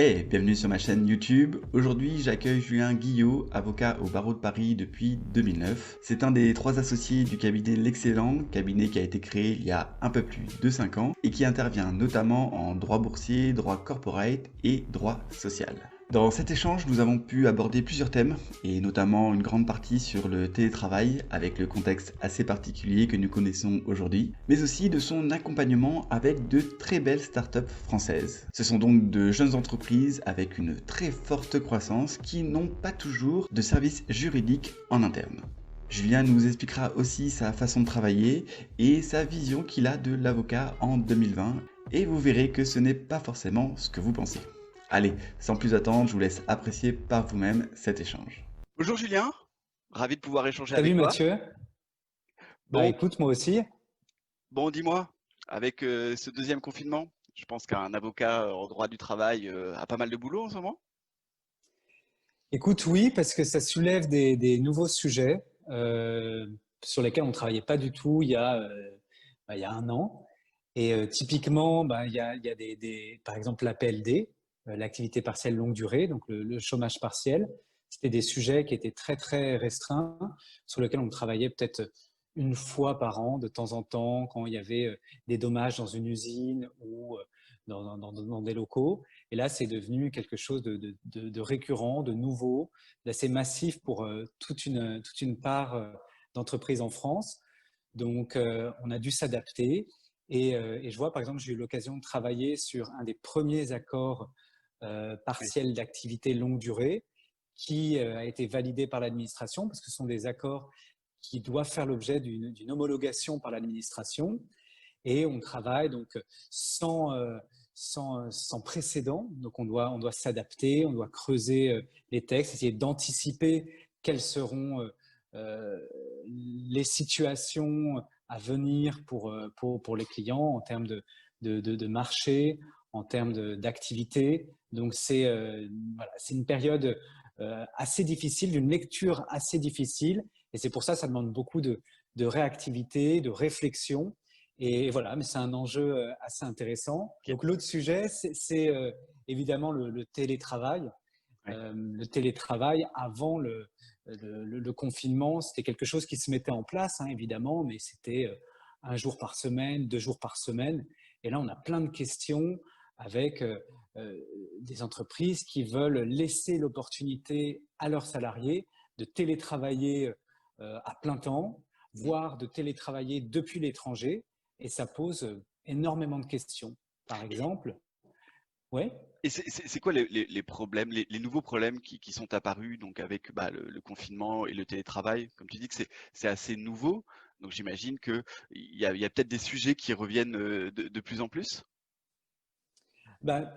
Hey, bienvenue sur ma chaîne YouTube. Aujourd'hui, j'accueille Julien Guillot, avocat au barreau de Paris depuis 2009. C'est un des 3 associés du cabinet L'Excellent, cabinet qui a été créé il y a un peu plus de 5 ans et qui intervient notamment en droit boursier, droit corporate et droit social. Dans cet échange, nous avons pu aborder plusieurs thèmes, et notamment une grande partie sur le télétravail, avec le contexte assez particulier que nous connaissons aujourd'hui, mais aussi de son accompagnement avec de très belles startups françaises. Ce sont donc de jeunes entreprises avec une très forte croissance qui n'ont pas toujours de service juridique en interne. Julien nous expliquera aussi sa façon de travailler et sa vision qu'il a de l'avocat en 2020, et vous verrez que ce n'est pas forcément ce que vous pensez. Allez, sans plus attendre, je vous laisse apprécier par vous-même cet échange. Bonjour Julien, ravi de pouvoir échanger Salut avec toi. Mathieu. Bah Bon, écoute, moi aussi. bon, dis-moi, avec ce deuxième confinement, je pense qu'un avocat en droit du travail a pas mal de boulot en ce moment. Écoute, oui, parce que ça soulève des nouveaux sujets sur lesquels on ne travaillait pas du tout il y a un an. Et typiquement, il y a par exemple la PLD, l'activité partielle longue durée, donc le chômage partiel. C'était des sujets qui étaient très, très restreints, sur lesquels on travaillait peut-être une fois par an, de temps en temps, quand il y avait des dommages dans une usine ou dans des locaux. Et là, c'est devenu quelque chose de récurrent, de nouveau, d'assez massif pour toute une part d'entreprises en France. Donc, on a dû s'adapter. Et je vois, par exemple, j'ai eu l'occasion de travailler sur un des premiers accords Oui. partiels d'activité longue durée qui a été validé par l'administration, parce que ce sont des accords qui doivent faire l'objet d'une homologation par l'administration. Et on travaille donc sans précédent. Donc on doit s'adapter, on doit creuser les textes, essayer d'anticiper quelles seront les situations à venir pour les clients en termes de marché, en termes d'activité. Donc voilà, c'est une période assez difficile, d'une lecture assez difficile. Et c'est pour ça que ça demande beaucoup de réactivité, de réflexion. Et voilà, mais c'est un enjeu assez intéressant. Ok. Donc l'autre sujet, c'est évidemment le télétravail. Ouais. Le télétravail avant le confinement, c'était quelque chose qui se mettait en place, hein, évidemment, mais c'était un jour par semaine, 2 jours par semaine. Et là, on a plein de questions avec des entreprises qui veulent laisser l'opportunité à leurs salariés de télétravailler à plein temps, Mhm. voire de télétravailler depuis l'étranger. Et ça pose énormément de questions. Par Et, exemple, ouais. et c'est quoi les problèmes, les nouveaux problèmes qui sont apparus donc avec le confinement et le télétravail? Comme tu dis que c'est assez nouveau, donc j'imagine que il y a peut-être des sujets qui reviennent de plus en plus. Ben,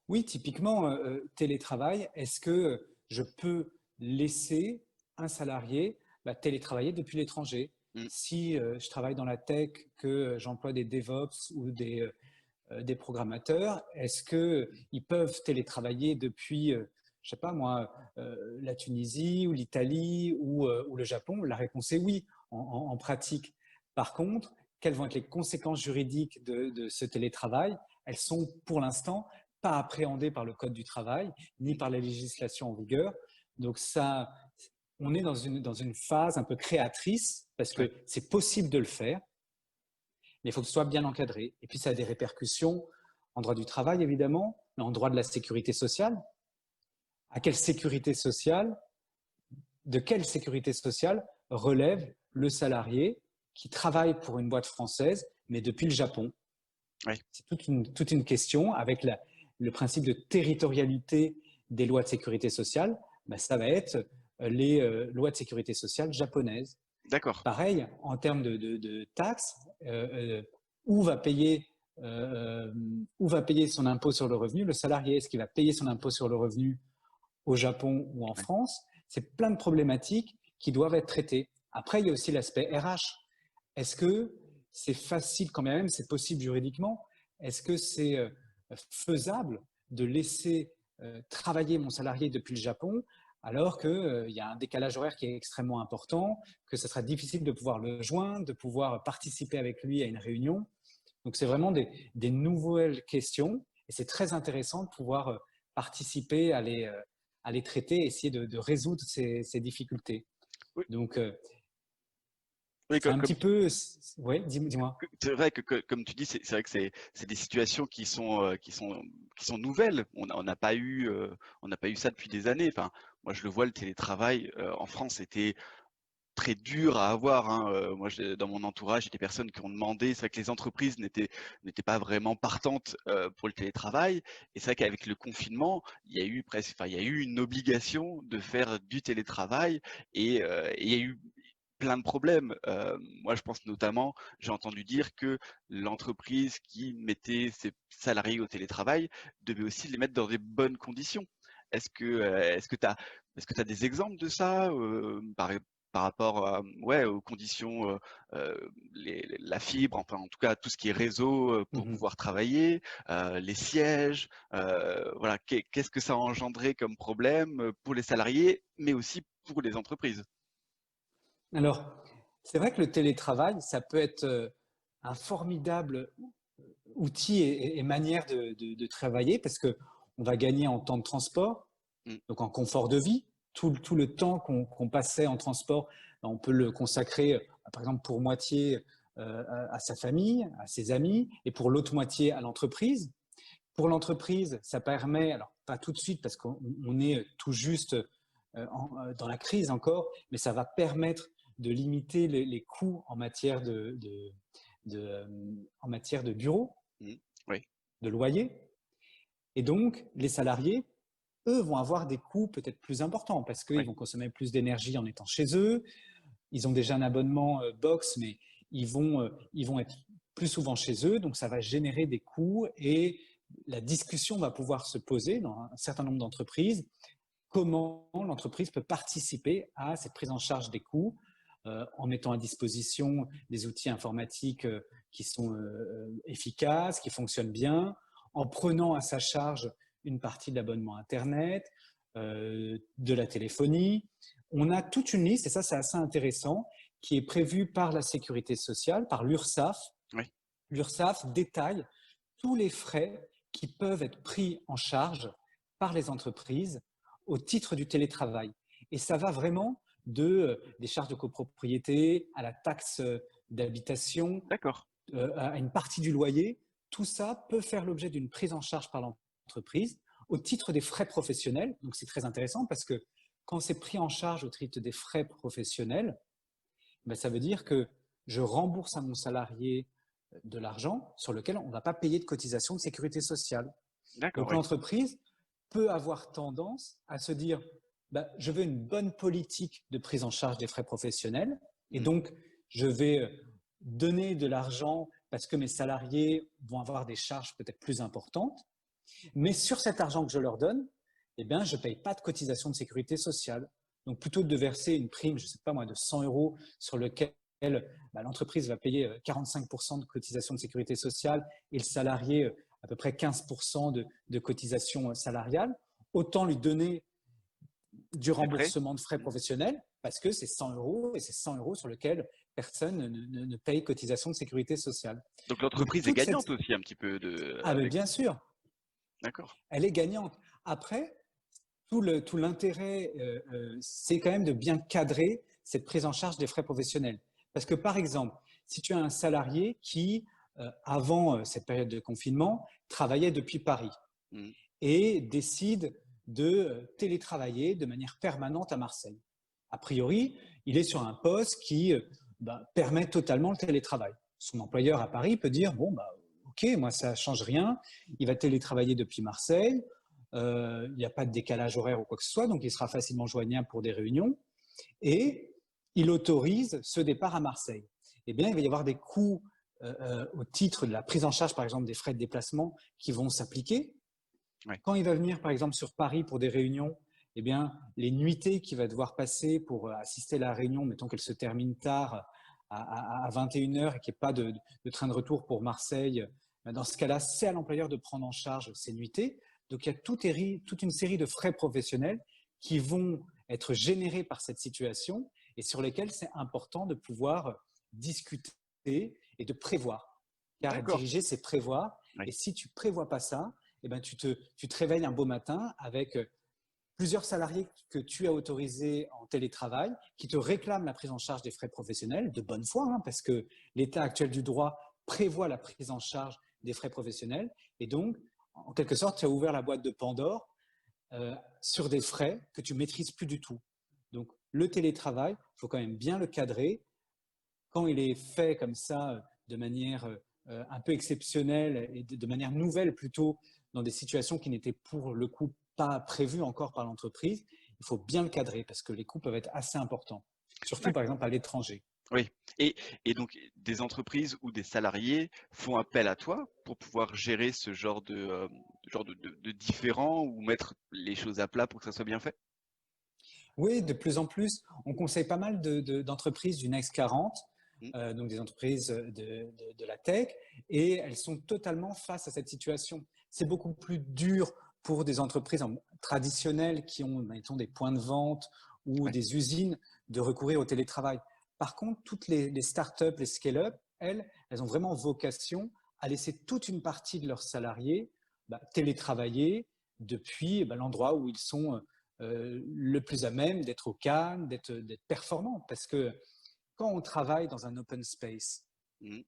oui, typiquement, télétravail, est-ce que je peux laisser un salarié télétravailler depuis l'étranger? Mm. Si je travaille dans la tech, que j'emploie des DevOps ou des programmateurs, est-ce qu'ils peuvent télétravailler depuis, je sais pas moi, la Tunisie ou l'Italie ou le Japon? La réponse est oui, en pratique. Par contre, quelles vont être les conséquences juridiques de ce télétravail? Elles sont pour l'instant pas appréhendées par le Code du travail ni par la législation en vigueur. Donc ça, on est dans une phase un peu créatrice parce Ouais. que c'est possible de le faire, mais il faut que ce soit bien encadré. Et puis, ça a des répercussions en droit du travail, évidemment, mais en droit de la sécurité sociale. À quelle sécurité sociale, de quelle sécurité sociale relève le salarié qui travaille pour une boîte française, mais depuis le Japon? Ouais. C'est toute une question avec le principe de territorialité des lois de sécurité sociale. Ça va être les lois de sécurité sociale japonaises. D'accord. Pareil, en termes de taxes, où va payer où va payer son impôt sur le revenu le salarié? Est-ce qu'il va payer son impôt sur le revenu au Japon ou en Ouais. France? C'est plein de problématiques qui doivent être traitées. Après, il y a aussi l'aspect RH. Est-ce que c'est facile quand même, c'est possible juridiquement? Est-ce que c'est faisable de laisser travailler mon salarié depuis le Japon alors qu'il y a un décalage horaire qui est extrêmement important, que ce sera difficile de pouvoir le joindre, de pouvoir participer avec lui à une réunion? Donc, c'est vraiment des nouvelles questions et c'est très intéressant de pouvoir participer à les traiter, essayer de résoudre ces difficultés. Oui, Donc, oui, c'est un petit peu… Oui, dis-moi. c'est vrai que comme tu dis, c'est vrai que c'est des situations qui sont nouvelles. On n'a pas eu on n'a pas eu ça depuis des années. Enfin, moi je le vois, le télétravail en France c'était très dur à avoir, hein. Moi, dans mon entourage, il y a des personnes qui ont demandé. C'est vrai que les entreprises n'étaient pas vraiment partantes pour le télétravail. Et c'est vrai qu'avec le confinement, il y a eu presque, enfin, il y a eu une obligation de faire du télétravail et il y a eu plein de problèmes. Moi, je pense notamment, j'ai entendu dire que l'entreprise qui mettait ses salariés au télétravail devait aussi les mettre dans des bonnes conditions. Est-ce que tu as des exemples de ça par rapport ouais, aux conditions, la fibre, enfin en tout cas tout ce qui est réseau pour Mhm. pouvoir travailler, les sièges, voilà, qu'est-ce que ça a engendré comme problème pour les salariés, mais aussi pour les entreprises? Alors, c'est vrai que le télétravail, ça peut être un formidable outil et manière de travailler parce que on va gagner en temps de transport, Mm. donc en confort de vie. Tout le temps qu'on passait en transport, on peut le consacrer, par exemple, pour moitié à sa famille, à ses amis, et pour l'autre moitié à l'entreprise. Pour l'entreprise, ça permet, alors pas tout de suite parce qu'on est tout juste dans la crise encore, mais ça va permettre de limiter les coûts en matière en matière de bureaux, Mm. Oui, de loyer. Et donc, les salariés, eux, vont avoir des coûts peut-être plus importants parce qu'ils oui, vont consommer plus d'énergie en étant chez eux. Ils ont déjà un abonnement box, mais ils vont être plus souvent chez eux. Donc, ça va générer des coûts et la discussion va pouvoir se poser dans un certain nombre d'entreprises. Comment l'entreprise peut participer à cette prise en charge des coûts en mettant à disposition des outils informatiques qui sont efficaces, qui fonctionnent bien, en prenant à sa charge une partie de l'abonnement Internet, de la téléphonie. On a toute une liste, et ça c'est assez intéressant, qui est prévue par la Sécurité sociale, par l'URSSAF. oui. L'URSSAF détaille tous les frais qui peuvent être pris en charge par les entreprises au titre du télétravail. Et ça va vraiment des charges de copropriété à la taxe d'habitation, D'accord. à une partie du loyer. Tout ça peut faire l'objet d'une prise en charge par l'entreprise au titre des frais professionnels. Donc c'est très intéressant parce que quand c'est pris en charge au titre des frais professionnels, ben, ça veut dire que je rembourse à mon salarié de l'argent sur lequel on ne va pas payer de cotisation de sécurité sociale. D'accord, Donc oui. l'entreprise peut avoir tendance à se dire bah, je veux une bonne politique de prise en charge des frais professionnels et Mm. donc je vais donner de l'argent parce que mes salariés vont avoir des charges peut-être plus importantes, mais sur cet argent que je leur donne, eh bien, je ne paye pas de cotisation de sécurité sociale. Donc plutôt que de verser une prime, je ne sais pas moi, de 100 euros sur lequel bah, l'entreprise va payer 45% de cotisation de sécurité sociale et le salarié à peu près 15% de cotisation salariale, autant lui donner du C'est prêt? remboursement de frais Mm. professionnels parce que c'est 100 euros et c'est 100 euros sur lequel personne ne paye cotisation de sécurité sociale. Donc Donc l'entreprise est toute cette… gagnante aussi un petit peu Ah mais avec. bien sûr, D'accord. elle est gagnante. Après, tout l'intérêt, c'est quand même de bien cadrer cette prise en charge des frais professionnels. Parce que, par exemple, si tu as un salarié qui, avant cette période de confinement, travaillait depuis Paris Mm. et décide de télétravailler de manière permanente à Marseille. A priori, il est sur un poste qui permet totalement le télétravail. Son employeur à Paris peut dire, bon, bah, ok, moi, ça ne change rien, il va télétravailler depuis Marseille, il n'y a pas de décalage horaire ou quoi que ce soit, donc il sera facilement joignable pour des réunions, et il autorise ce départ à Marseille. Eh bien, il va y avoir des coûts au titre de la prise en charge, par exemple, des frais de déplacement qui vont s'appliquer. Ouais. Quand il va venir, par exemple, sur Paris pour des réunions, eh bien, les nuitées qu'il va devoir passer pour assister à la réunion, mettons qu'elle se termine tard à 21h et qu'il n'y ait pas de train de retour pour Marseille, dans ce cas-là, c'est à l'employeur de prendre en charge ces nuitées. Donc, il y a toute une série de frais professionnels qui vont être générés par cette situation et sur lesquels c'est important de pouvoir discuter et de prévoir. Car D'accord. diriger, c'est prévoir. Oui. Et si tu ne prévois pas ça, eh ben, tu te réveilles un beau matin avec plusieurs salariés que tu as autorisés en télétravail, qui te réclament la prise en charge des frais professionnels, de bonne foi, hein, parce que l'état actuel du droit prévoit la prise en charge des frais professionnels. Et donc, en quelque sorte, tu as ouvert la boîte de Pandore sur des frais que tu maîtrises plus du tout. Donc, le télétravail, il faut quand même bien le cadrer. Quand il est fait comme ça, de manière un peu exceptionnelle et de manière nouvelle plutôt, dans des situations qui n'étaient pour le coup pas prévues encore par l'entreprise, il faut bien le cadrer parce que les coûts peuvent être assez importants, surtout par exemple à l'étranger. Oui, et donc des entreprises ou des salariés font appel à toi pour pouvoir gérer ce genre de différends ou mettre les choses à plat pour que ça soit bien fait? Oui, de plus en plus, on conseille pas mal d'entreprises du Next 40, Mmh, donc des entreprises de la tech, et elles sont totalement face à cette situation. C'est beaucoup plus dur pour des entreprises traditionnelles qui ont, mettons, des points de vente ou ouais, des usines de recourir au télétravail. Par contre, toutes les startups, les scale-up, elles ont vraiment vocation à laisser toute une partie de leurs salariés télétravailler depuis l'endroit où ils sont le plus à même d'être au calme, d'être performant. Parce que quand on travaille dans un open space, mmh.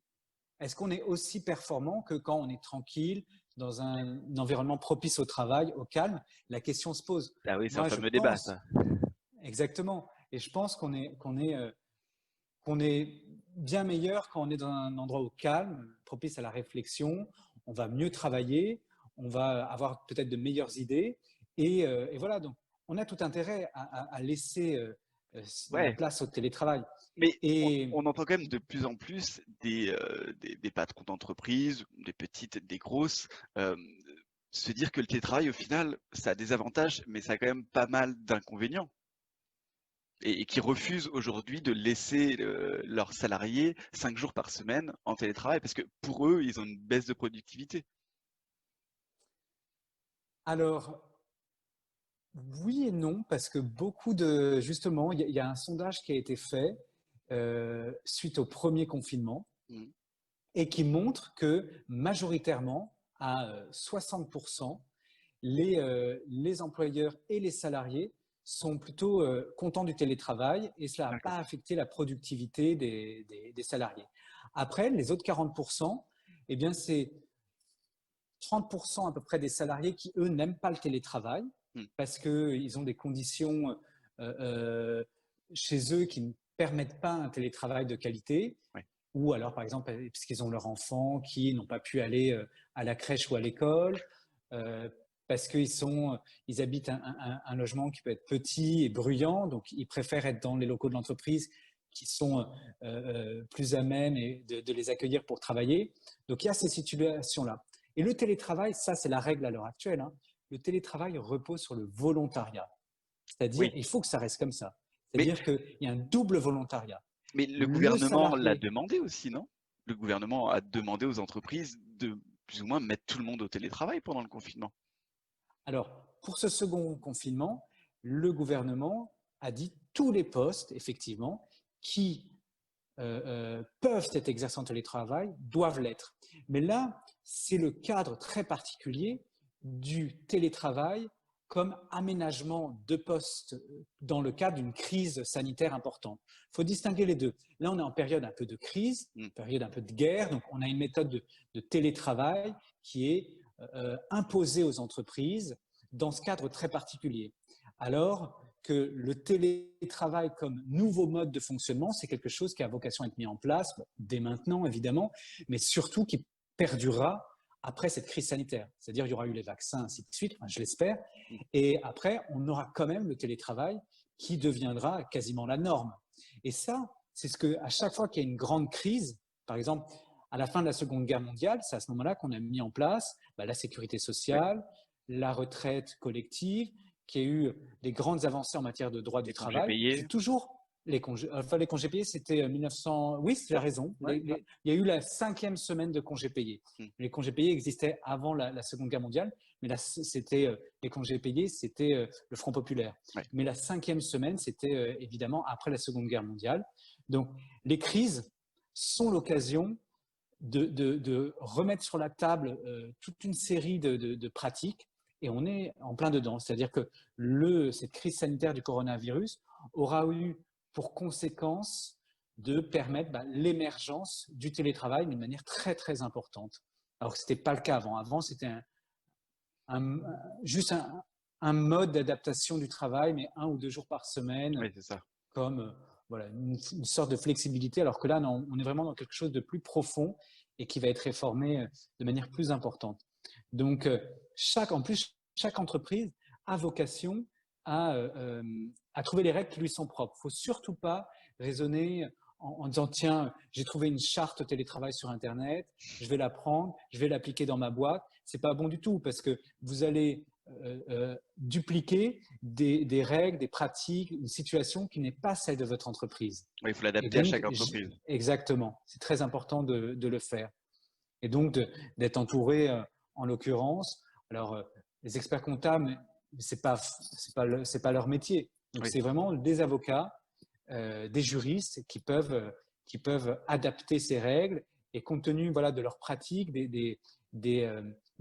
est-ce qu'on est aussi performant que quand on est tranquille, dans un environnement propice au travail, au calme? La question se pose. Ah oui, c'est un Moi, je fameux débat ça. pense, exactement, et je pense qu'on est bien meilleur quand on est dans un endroit au calme, propice à la réflexion. On va mieux travailler, on va avoir peut-être de meilleures idées. Et voilà, donc on a tout intérêt à laisser la Ouais, place au télétravail. mais Et on entend quand même de plus en plus des patrons d'entreprise, des petites, des grosses, hem, se dire que le télétravail au final, ça a des avantages, mais ça a quand même pas mal d'inconvénients. Et qui refusent aujourd'hui de laisser leurs salariés 5 jours par semaine en télétravail parce que pour eux, ils ont une baisse de productivité. alors, oui et non, parce que justement, il y a un sondage qui a été fait suite au premier confinement Mmh. et qui montre que majoritairement, à 60%, les employeurs et les salariés sont plutôt contents du télétravail et cela n'a D'accord. pas affecté la productivité des salariés. Après, les autres 40%, eh bien, c'est 30% à peu près des salariés qui, eux, n'aiment pas le télétravail Mmh. parce qu'ils ont des conditions chez eux qui ne permettent pas un télétravail de qualité, Ouais. ou alors, par exemple, parce qu'ils ont leurs enfants qui n'ont pas pu aller à la crèche ou à l'école, euh, parce ils habitent un logement qui peut être petit et bruyant, donc ils préfèrent être dans les locaux de l'entreprise qui sont plus à même de les accueillir pour travailler. Donc il y a ces situations-là. Et le télétravail, ça c'est la règle à l'heure actuelle, hein. Le télétravail repose sur le volontariat. C'est-à-dire, Oui, il faut que ça reste comme ça. mais C'est-à-dire qu'il y a un double volontariat. le Le gouvernement l'a salarié, demandé aussi, non? Le gouvernement a demandé aux entreprises de plus ou moins mettre tout le monde au télétravail pendant le confinement. alors pour ce second confinement, le gouvernement a dit tous les postes, effectivement, qui peuvent être exercés en télétravail doivent l'être. Mais là, c'est le cadre très particulier du télétravail comme aménagement de postes dans le cadre d'une crise sanitaire importante. Il faut distinguer les deux. Là, on est en période un peu de crise, Mmh. période un peu de guerre, donc on a une méthode de télétravail qui est imposée aux entreprises dans ce cadre très particulier. Alors que le télétravail comme nouveau mode de fonctionnement, c'est quelque chose qui a vocation à être mis en place, dès maintenant évidemment, mais surtout qui perdurera après cette crise sanitaire. C'est-à-dire qu'il y aura eu les vaccins, ainsi de suite, enfin, je l'espère, Mmh. et après, on aura quand même le télétravail qui deviendra quasiment la norme. Et ça, c'est ce que, à chaque fois qu'il y a une grande crise, par exemple, à la fin de la Seconde Guerre mondiale, c'est à ce moment-là qu'on a mis en place la sécurité Ouais, sociale, la retraite collective, qui a eu des grandes avancées en matière de droit les du congés travail. payés. C'est toujours les congés payés, c'était 1900. Oui, tu as raison. Ouais, ouais. Il y a eu la 5e semaine de congés payés. Mmh. Les congés payés existaient avant la Seconde Guerre mondiale, mais là, les congés payés, c'était le Front populaire. Ouais. Mais la 5e semaine, c'était évidemment après la Seconde Guerre mondiale. Donc, les crises sont l'occasion de remettre sur la table toute une série de pratiques et on est en plein dedans. C'est-à-dire que cette crise sanitaire du coronavirus aura eu pour conséquence de permettre l'émergence du télétravail d'une manière très, très importante. Alors que ce n'était pas le cas avant. Avant, c'était juste un mode d'adaptation du travail, mais 1 ou 2 jours par semaine, Oui, c'est ça. comme voilà, une sorte de flexibilité, alors que là, non, on est vraiment dans quelque chose de plus profond et qui va être réformé de manière plus importante. Donc, en plus, chaque entreprise a vocation à trouver les règles qui lui sont propres. Il ne faut surtout pas raisonner en disant, tiens, j'ai trouvé une charte télétravail sur Internet, je vais la prendre, je vais l'appliquer dans ma boîte. Ce n'est pas bon du tout parce que vous allez dupliquer des règles, des pratiques, une situation qui n'est pas celle de votre entreprise. Oui, il faut l'adapter à chaque entreprise. Exactement, c'est très important de le faire. Et donc d'être entouré, en l'occurrence, alors les experts comptables, c'est pas leur métier. Donc c'est vraiment des avocats, des juristes qui peuvent adapter ces règles et compte tenu de leurs pratiques, des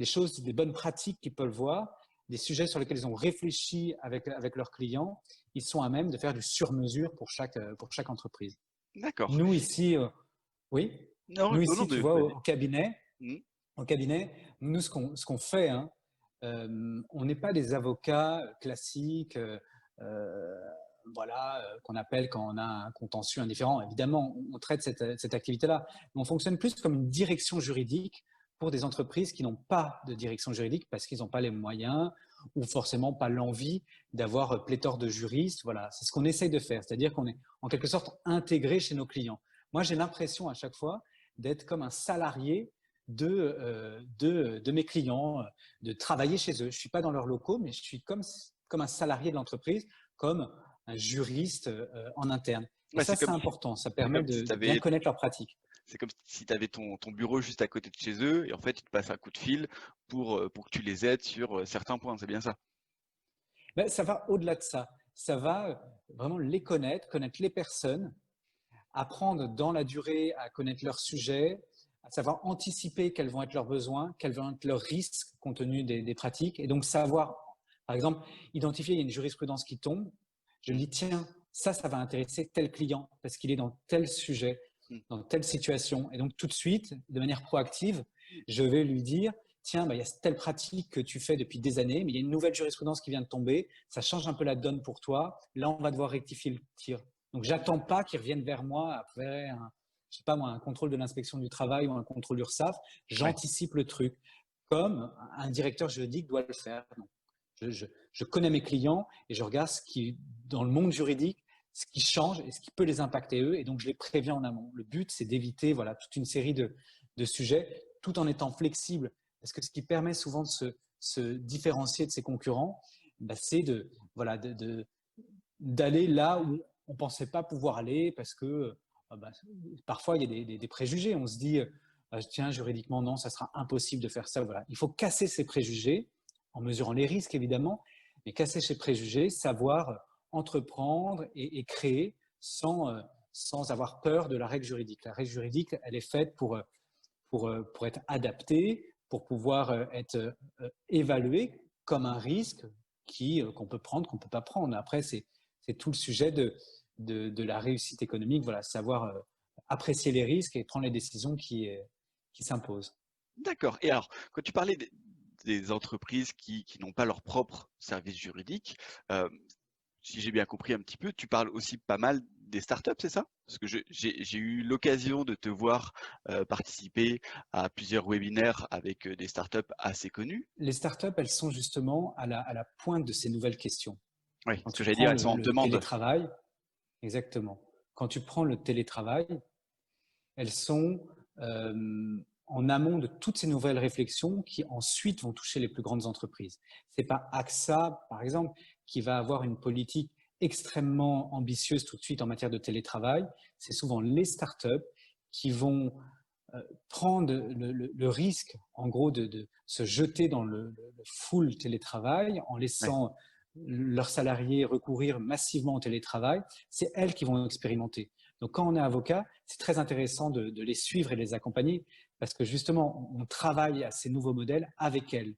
choses, des bonnes pratiques qu'ils peuvent voir, des sujets sur lesquels ils ont réfléchi avec leurs clients, ils sont à même de faire du sur-mesure pour chaque entreprise. D'accord. Nous ici, oui. Non, nous ici, tu vois, au cabinet, nous ce qu'on fait, on n'est pas des avocats classiques, qu'on appelle quand on a un contentieux indifférent. Évidemment, on traite cette activité-là, mais on fonctionne plus comme une direction juridique pour des entreprises qui n'ont pas de direction juridique parce qu'ils n'ont pas les moyens ou forcément pas l'envie d'avoir pléthore de juristes. Voilà, c'est ce qu'on essaye de faire, c'est-à-dire qu'on est en quelque sorte intégré chez nos clients. Moi, j'ai l'impression à chaque fois d'être comme un salarié de mes clients, de travailler chez eux. Je ne suis pas dans leurs locaux, mais je suis comme un salarié de l'entreprise, comme un juriste en interne. Et ouais, ça, c'est important. Ça permet de bien connaître leurs pratiques. C'est comme si tu avais ton bureau juste à côté de chez eux et en fait, ils te passent un coup de fil pour que tu les aides sur certains points. C'est bien ça? Ben, ça va au-delà de ça. Ça va vraiment les connaître les personnes, apprendre dans la durée à connaître leurs sujets, à savoir anticiper quels vont être leurs besoins, quels vont être leurs risques compte tenu des pratiques. Et donc, savoir, par exemple, identifier, il y a une jurisprudence qui tombe. Je me dis, tiens, ça va intéresser tel client parce qu'il est dans tel sujet, dans telle situation. Et donc, tout de suite, de manière proactive, je vais lui dire, tiens, il y a telle pratique que tu fais depuis des années, mais il y a une nouvelle jurisprudence qui vient de tomber. Ça change un peu la donne pour toi. Là, on va devoir rectifier le tir. Donc, j'attends pas qu'ils reviennent vers moi après un contrôle de l'inspection du travail ou un contrôle URSSAF. J'anticipe le truc comme un directeur juridique doit le faire. Donc, je connais mes clients et je regarde ce qui, dans le monde juridique, ce qui change et ce qui peut les impacter eux. Et donc, je les préviens en amont. Le but, c'est d'éviter toute une série de sujets tout en étant flexible. Parce que ce qui permet souvent de se différencier de ses concurrents, c'est d'aller là où on ne pensait pas pouvoir aller parce que parfois, il y a des préjugés. On se dit, tiens, juridiquement, non, ça sera impossible de faire ça. Voilà. Il faut casser ces préjugés en mesurant les risques, évidemment, mais casser ces préjugés, savoir entreprendre et créer sans avoir peur de la règle juridique. La règle juridique, elle est faite pour être adaptée, pour pouvoir être évaluée comme un risque qu'on peut prendre, qu'on ne peut pas prendre. Après, c'est tout le sujet de la réussite économique, voilà, savoir apprécier les risques et prendre les décisions qui s'imposent. D'accord. Et alors, quand tu parlais des entreprises qui n'ont pas leur propre service juridique, si j'ai bien compris un petit peu, tu parles aussi pas mal des startups, c'est ça? Parce que j'ai eu l'occasion de te voir participer à plusieurs webinaires avec des startups assez connues. Les startups, elles sont justement à la pointe de ces nouvelles questions. Oui, ce que j'allais dire, elles sont en demande. Télétravail, exactement. Quand tu prends le télétravail, elles sont en amont de toutes ces nouvelles réflexions qui ensuite vont toucher les plus grandes entreprises. Ce n'est pas AXA, par exemple, qui va avoir une politique extrêmement ambitieuse tout de suite en matière de télétravail. C'est souvent les startups qui vont prendre le risque, en gros, de se jeter dans le full télétravail en laissant leurs salariés recourir massivement au télétravail. C'est elles qui vont expérimenter. Donc, quand on est avocat, c'est très intéressant de les suivre et de les accompagner parce que justement, on travaille à ces nouveaux modèles avec elles.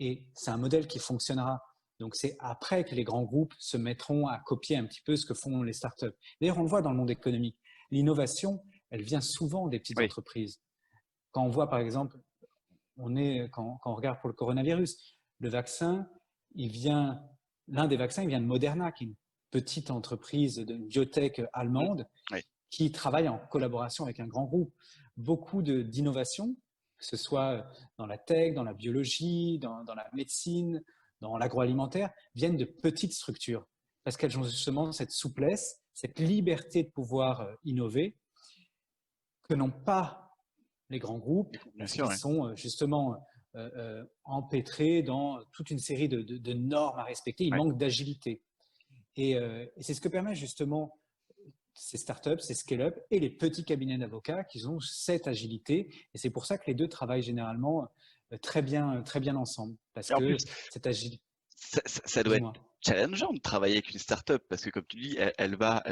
Et c'est un modèle qui fonctionnera. Donc, c'est après que les grands groupes se mettront à copier un petit peu ce que font les startups. D'ailleurs, on le voit dans le monde économique. L'innovation, elle vient souvent des petites Oui, entreprises. Quand on voit, par exemple, quand on regarde pour le coronavirus, le vaccin, l'un des vaccins, il vient de Moderna, qui est une petite entreprise de biotech mmh, allemande oui, qui travaille en collaboration avec un grand groupe. Beaucoup d'innovations, que ce soit dans la tech, dans la biologie, dans la médecine, dans l'agroalimentaire, viennent de petites structures parce qu'elles ont justement cette souplesse, cette liberté de pouvoir innover que n'ont pas les grands groupes bien parce sûr, qu'ils oui. sont justement empêtrés dans toute une série de normes à respecter. Ils Ouais. manquent d'agilité. Et c'est ce que permet justement ces startups, ces scale-up et les petits cabinets d'avocats qui ont cette agilité. Et c'est pour ça que les deux travaillent généralement très bien ensemble. Parce Et en plus, que cette agilité, ça doit être dis-moi. challengeant de travailler avec une startup parce que comme tu dis, elle va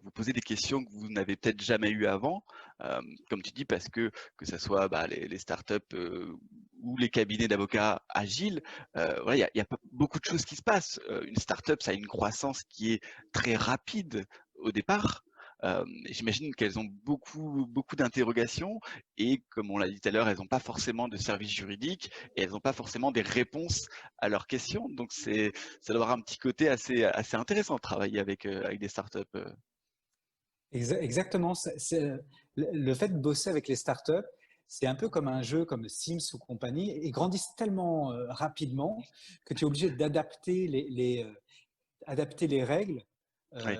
vous poser des questions que vous n'avez peut-être jamais eues avant. Comme tu dis, parce que ça soit bah, les startups ou les cabinets d'avocats agiles, voilà, il y a pas beaucoup de choses qui se passent. Une startup, ça a une croissance qui est très rapide au départ. J'imagine qu'elles ont beaucoup d'interrogations et comme on l'a dit tout à l'heure, elles n'ont pas forcément de service juridique et elles n'ont pas forcément des réponses à leurs questions. Donc ça doit avoir un petit côté assez intéressant de travailler avec des startups. Exactement. Le fait de bosser avec les startups, c'est un peu comme un jeu comme Sims ou compagnie, et grandissent tellement rapidement que tu es obligé d'adapter adapter les règles Oui,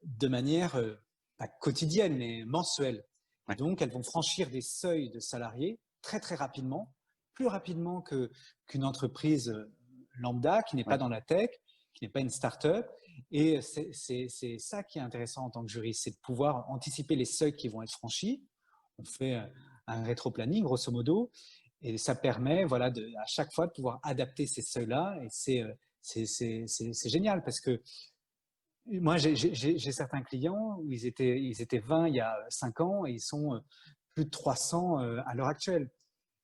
de manière pas quotidienne, mais mensuelle. Et ouais, donc, elles vont franchir des seuils de salariés très rapidement, plus rapidement qu'une entreprise lambda qui n'est pas ouais, dans la tech, qui n'est pas une start-up. Et c'est ça qui est intéressant en tant que juriste, c'est de pouvoir anticiper les seuils qui vont être franchis. On fait un rétro-planning, grosso modo, et ça permet voilà, à chaque fois de pouvoir adapter ces seuils-là. Et c'est génial parce que moi, j'ai certains clients où ils étaient 20 il y a 5 ans et ils sont plus de 300 à l'heure actuelle.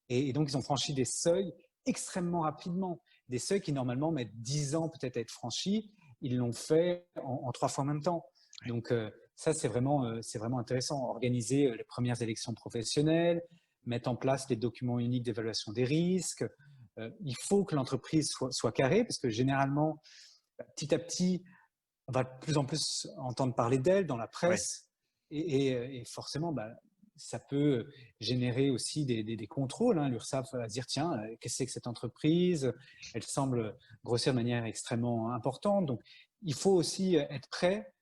Et donc, ils ont franchi des seuils extrêmement rapidement. Des seuils qui, normalement, mettent 10 ans peut-être à être franchis. Ils l'ont fait en 3 fois en même temps. ouais. Donc, ça, c'est vraiment intéressant. Organiser les premières élections professionnelles, mettre en place les documents uniques d'évaluation des risques. Il faut que l'entreprise soit carrée parce que généralement, petit à petit, on va de plus en plus entendre parler d'elle dans la Ouais. presse et forcément, bah, ça peut générer aussi des contrôles. Hein. L'URSSAF va se dire, tiens, qu'est-ce que c'est que cette entreprise? Elle semble grossir de manière extrêmement importante. Donc, il faut aussi être prêt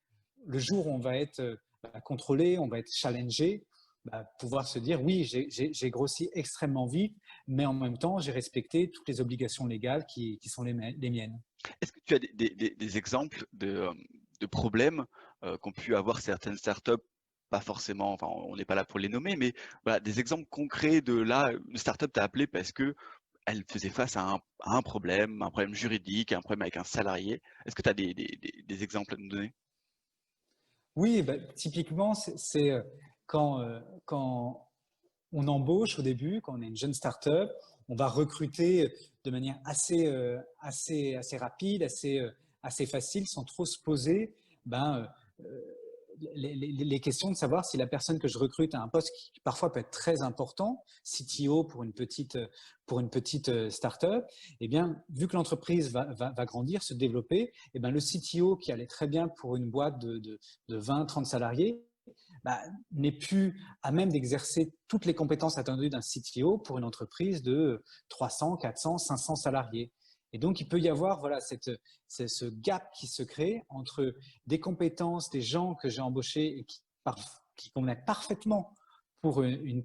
le jour où on va être contrôlé, on va être challengé, bah, pouvoir se dire, oui, j'ai grossi extrêmement vite, mais en même temps, j'ai respecté toutes les obligations légales qui sont les miennes. Est-ce que tu as des exemples de problèmes qu'ont pu avoir certaines startups, pas forcément, enfin on n'est pas là pour les nommer, mais voilà, des exemples concrets de là, une startup t'a appelé parce que elle faisait face à un problème juridique, un problème avec un salarié. Est-ce que tu as des exemples à nous donner? Oui, bah, typiquement, c'est quand on embauche au début, quand on est une jeune start-up, on va recruter de manière assez rapide, assez facile, sans trop se poser ben, les questions de savoir si la personne que je recrute a un poste qui parfois peut être très important, CTO pour une petite start-up. Eh bien, vu que l'entreprise va grandir, se développer, eh bien, le CTO qui allait très bien pour une boîte de 20, 30 salariés, bah, n'est plus à même d'exercer toutes les compétences attendues d'un CTO pour une entreprise de 300, 400, 500 salariés. Et donc, il peut y avoir voilà, ce gap qui se crée entre des compétences, des gens que j'ai embauchés et qui convenaient parfaitement pour une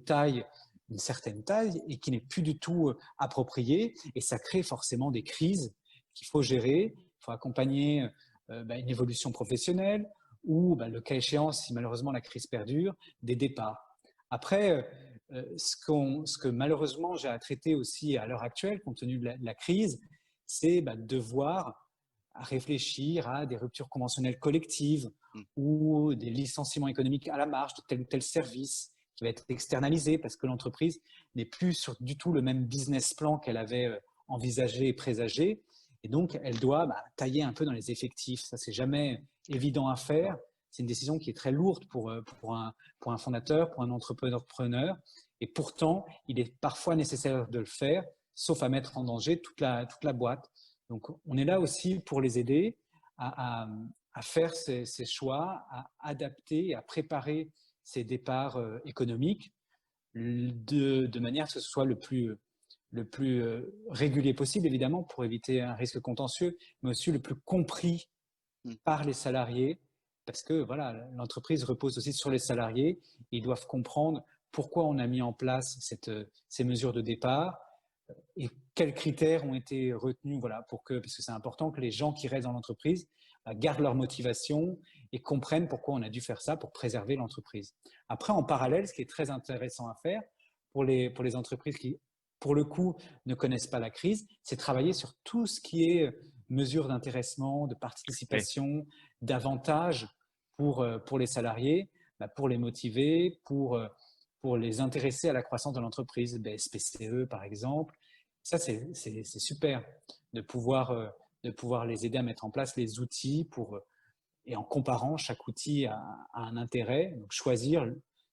certaine taille et qui n'est plus du tout appropriée. Et ça crée forcément des crises qu'il faut gérer. Il faut accompagner une évolution professionnelle, ou bah, le cas échéant, si malheureusement la crise perdure, des départs. Après, ce que malheureusement j'ai à traiter aussi à l'heure actuelle, compte tenu de la crise, c'est bah, devoir réfléchir à des ruptures conventionnelles collectives Mmh, ou des licenciements économiques à la marge de tel ou tel service qui va être externalisée parce que l'entreprise n'est plus sur du tout le même business plan qu'elle avait envisagé et présagé. Et donc, elle doit tailler un peu dans les effectifs. Ça, c'est jamais évident à faire. C'est une décision qui est très lourde pour un fondateur, pour un entrepreneur. Et pourtant, il est parfois nécessaire de le faire, sauf à mettre en danger toute la boîte. Donc, on est là aussi pour les aider à faire ces choix, à adapter, à préparer ces départs économiques de manière que ce soit le plus régulier possible, évidemment, pour éviter un risque contentieux, mais aussi le plus compris par les salariés, parce que voilà, l'entreprise repose aussi sur les salariés. Ils doivent comprendre pourquoi on a mis en place ces mesures de départ et quels critères ont été retenus, voilà, parce que c'est important que les gens qui restent dans l'entreprise gardent leur motivation et comprennent pourquoi on a dû faire ça pour préserver l'entreprise. Après, en parallèle, ce qui est très intéressant à faire pour les entreprises qui, pour le coup, ne connaissent pas la crise, c'est travailler sur tout ce qui est mesures d'intéressement, de participation, d'avantages pour les salariés, pour les motiver, pour les intéresser à la croissance de l'entreprise, SPCE par exemple. Ça, c'est super de pouvoir les aider à mettre en place les outils et en comparant, chaque outil a un intérêt, donc choisir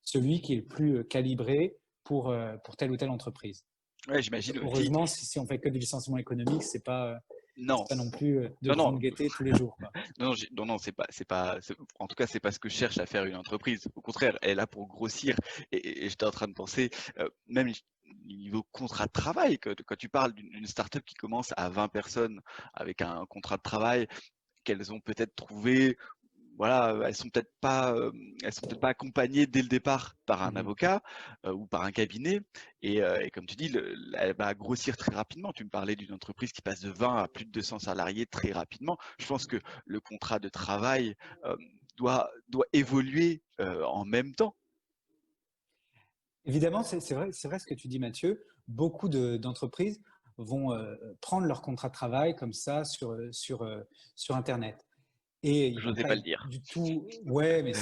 celui qui est le plus calibré pour telle ou telle entreprise. Ouais, j'imagine aussi. Heureusement, si on fait que du licenciement économique, c'est pas non plus de non, grande gaieté tous les jours, quoi. Non, c'est pas, en tout cas, c'est pas ce que cherche à faire une entreprise. Au contraire, elle est là pour grossir. Et j'étais en train de penser, même niveau contrat de travail, quand tu parles d'une start-up qui commence à 20 personnes avec un contrat de travail qu'elles ont peut-être trouvé, voilà, elles sont peut-être pas accompagnées dès le départ par un avocat ou par un cabinet. Et comme tu dis, elle va grossir très rapidement. Tu me parlais d'une entreprise qui passe de 20 à plus de 200 salariés très rapidement. Je pense que le contrat de travail doit évoluer en même temps. Évidemment, c'est vrai ce que tu dis, Mathieu. Beaucoup d'entreprises vont prendre leur contrat de travail comme ça sur Internet. Et ils Je vont n'osais pas pas le être dire. du tout. Ouais, mais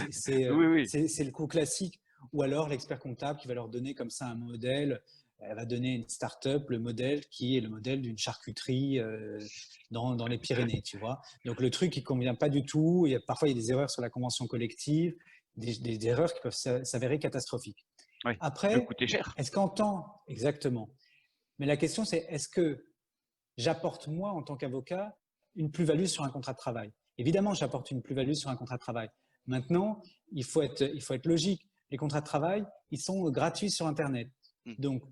Oui. c'est le coup classique. Ou alors l'expert comptable qui va leur donner comme ça un modèle. Elle va donner une start-up le modèle qui est le modèle d'une charcuterie dans les Pyrénées, tu vois. Donc le truc qui convient pas du tout. Parfois il y a des erreurs sur la convention collective, des erreurs qui peuvent s'avérer catastrophiques. Oui, Après, ça peut coûter cher. est-ce qu'en temps exactement. Mais la question c'est est-ce que j'apporte moi en tant qu'avocat une plus-value sur un contrat de travail? Évidemment, j'apporte une plus-value sur un contrat de travail. Maintenant, il faut être logique. Les contrats de travail, ils sont gratuits sur Internet. Donc,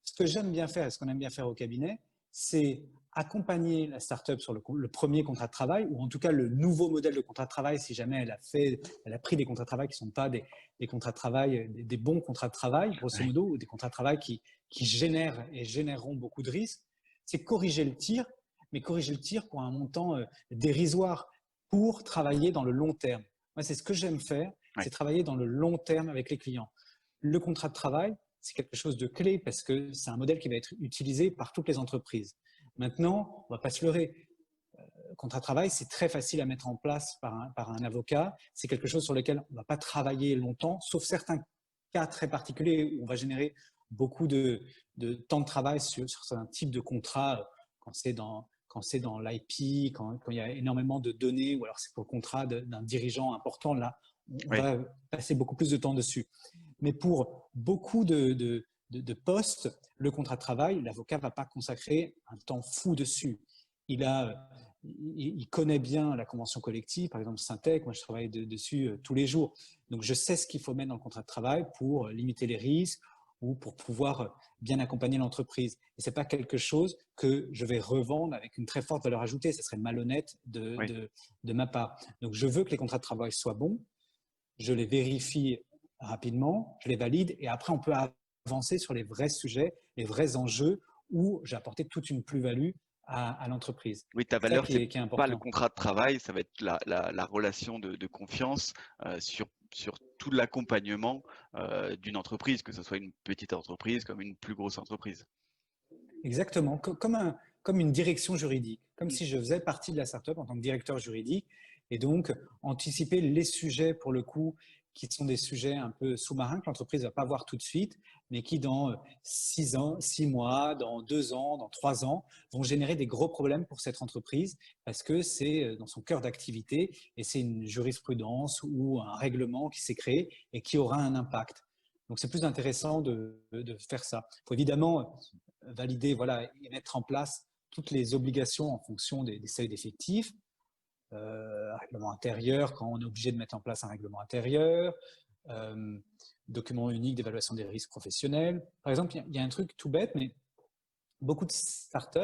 ce que j'aime bien faire et ce qu'on aime bien faire au cabinet, c'est accompagner la start-up sur le premier contrat de travail, ou en tout cas le nouveau modèle de contrat de travail, si jamais elle a pris des contrats de travail qui ne sont pas des contrats de travail, des bons contrats de travail, grosso modo, ou des contrats de travail qui génèrent et généreront beaucoup de risques. C'est corriger le tir, mais corriger le tir pour un montant dérisoire, pour travailler dans le long terme. Moi, c'est ce que j'aime faire, c'est travailler dans le long terme avec les clients. Le contrat de travail, c'est quelque chose de clé parce que c'est un modèle qui va être utilisé par toutes les entreprises. Maintenant, on ne va pas se leurrer. Le contrat de travail, c'est très facile à mettre en place par un avocat. C'est quelque chose sur lequel on ne va pas travailler longtemps, sauf certains cas très particuliers où on va générer beaucoup de temps de travail sur un type de contrat quand c'est dans l'IP, quand il y a énormément de données, ou alors c'est pour le contrat d'un dirigeant important. Là, on va passer beaucoup plus de temps dessus. Mais pour beaucoup de postes, le contrat de travail, l'avocat ne va pas consacrer un temps fou dessus. Il connaît bien la convention collective, par exemple Syntec, moi je travaille dessus tous les jours. Donc je sais ce qu'il faut mettre dans le contrat de travail pour limiter les risques ou pour pouvoir bien accompagner l'entreprise. Et ce n'est pas quelque chose que je vais revendre avec une très forte valeur ajoutée. Ce serait malhonnête de ma part. Donc je veux que les contrats de travail soient bons, je les vérifie rapidement, je les valide et après on peut avancer sur les vrais sujets, les vrais enjeux où j'ai apporté toute une plus-value à l'entreprise. Oui, ta valeur, c'est pas le contrat de travail, ça va être la relation de confiance sur tout l'accompagnement d'une entreprise, que ce soit une petite entreprise comme une plus grosse entreprise. Exactement, comme une direction juridique, comme si je faisais partie de la startup en tant que directeur juridique et donc anticiper les sujets pour le coup qui sont des sujets un peu sous-marins que l'entreprise ne va pas voir tout de suite, mais qui dans 6 mois, dans 2 ans, dans 3 ans, vont générer des gros problèmes pour cette entreprise parce que c'est dans son cœur d'activité et c'est une jurisprudence ou un règlement qui s'est créé et qui aura un impact. Donc, c'est plus intéressant de faire ça. Il faut évidemment valider, voilà, et mettre en place toutes les obligations en fonction des seuils d'effectifs. Règlement intérieur, quand on est obligé de mettre en place un règlement intérieur, document unique d'évaluation des risques professionnels. Par exemple, il y a un truc tout bête, mais beaucoup de startups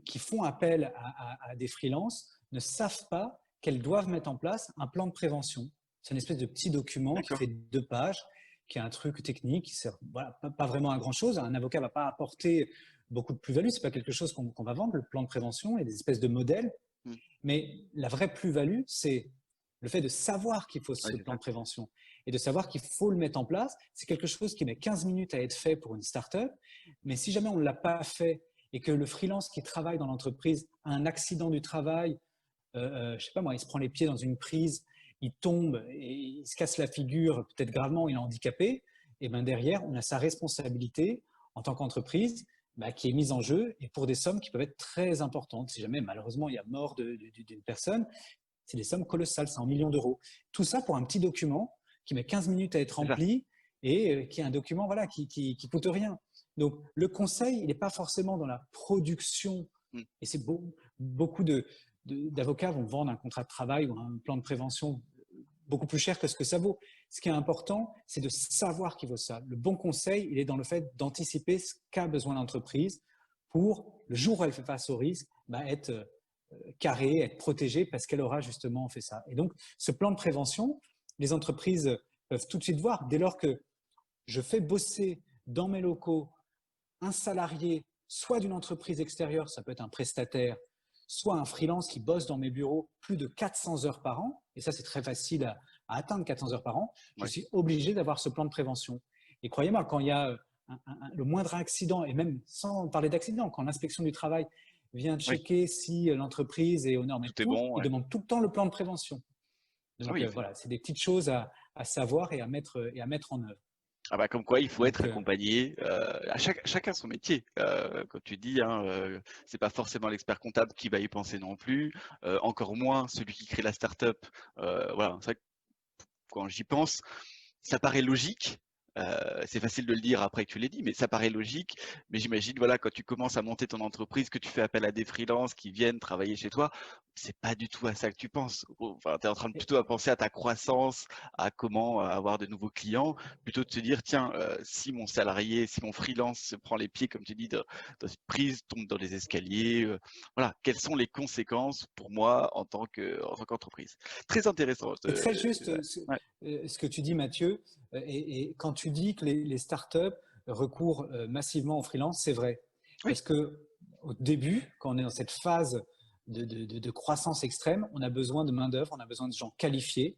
qui font appel à des freelances ne savent pas qu'elles doivent mettre en place un plan de prévention. C'est une espèce de petit document qui fait 2 pages, qui est un truc technique, qui sert voilà, pas vraiment à grand-chose. Un avocat ne va pas apporter beaucoup de plus-value, ce n'est pas quelque chose qu'on va vendre, le plan de prévention, et des espèces de modèles. Mais la vraie plus-value, c'est le fait de savoir qu'il faut ce plan de prévention et de savoir qu'il faut le mettre en place. C'est quelque chose qui met 15 minutes à être fait pour une start-up, mais si jamais on ne l'a pas fait et que le freelance qui travaille dans l'entreprise a un accident du travail, je ne sais pas moi, il se prend les pieds dans une prise, il tombe et il se casse la figure, peut-être gravement, il est handicapé, et bien derrière, on a sa responsabilité en tant qu'entreprise qui est mise en jeu et pour des sommes qui peuvent être très importantes. Si jamais, malheureusement, il y a mort d'une personne, c'est des sommes colossales, c'est en millions d'euros. Tout ça pour un petit document qui met 15 minutes à être rempli et qui est un document voilà, qui coûte rien. Donc, le conseil, il n'est pas forcément dans la production. Et c'est beaucoup d'avocats vont vendre un contrat de travail ou un plan de prévention beaucoup plus cher que ce que ça vaut. Ce qui est important, c'est de savoir qu'il vaut ça. Le bon conseil, il est dans le fait d'anticiper ce qu'a besoin l'entreprise pour, le jour où elle fait face au risque, être carrée, être protégée parce qu'elle aura justement fait ça. Et donc, ce plan de prévention, les entreprises peuvent tout de suite voir, dès lors que je fais bosser dans mes locaux un salarié, soit d'une entreprise extérieure, ça peut être un prestataire, soit un freelance qui bosse dans mes bureaux plus de 400 heures par an, et ça c'est très facile à atteindre 400 heures par an, je suis obligé d'avoir ce plan de prévention. Et croyez-moi, quand il y a le moindre accident, et même sans parler d'accident, quand l'inspection du travail vient checker si l'entreprise est aux normes et tout, il demande tout le temps le plan de prévention. Donc voilà, c'est des petites choses à savoir et à mettre en œuvre. Ah bah comme quoi, il faut être accompagné. À chacun son métier. Comme tu dis, c'est pas forcément l'expert comptable qui va y penser non plus. Encore moins celui qui crée la start-up. Voilà, c'est vrai que quand j'y pense, ça paraît logique. C'est facile de le dire après que tu l'aies dit, mais ça paraît logique. Mais j'imagine, voilà, quand tu commences à monter ton entreprise, que tu fais appel à des freelances qui viennent travailler chez toi, c'est pas du tout à ça que tu penses. Enfin, tu es en train de plutôt à penser à ta croissance, à comment avoir de nouveaux clients, plutôt de te dire, tiens, si mon salarié, si mon freelance se prend les pieds, comme tu dis, dans cette prise, tombe dans les escaliers, voilà, quelles sont les conséquences pour moi en tant qu'entreprise. Très intéressant. C'est très juste ce que tu dis, Mathieu. Et quand tu dis que les startups recourent massivement aux freelance, c'est vrai. Parce qu'au début, quand on est dans cette phase de croissance extrême, on a besoin de main-d'œuvre, on a besoin de gens qualifiés.